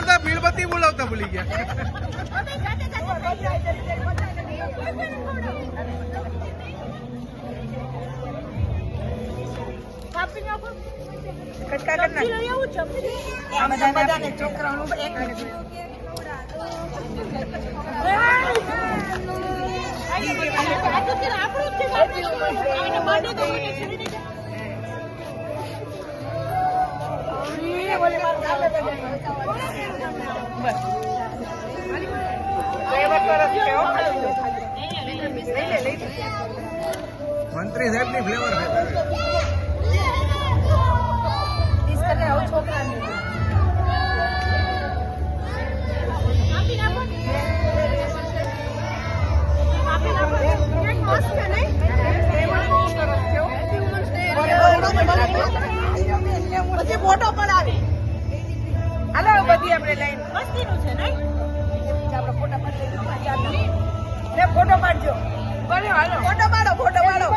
બોલાવતા મીણબત્તી બોલાવતા ભૂલી ગયા. છોકરાઓનું એક મંત્રી સાહેબ ની ફ્લેવર પછી ફોટો પણ આવે. હાલો બધી આપણે લાઈન મસ્તીનું છે નહીં આપણે ફોટો પાડી ફોટો પાડજો. હાલો ફોટો પાડો ફોટો પાડો.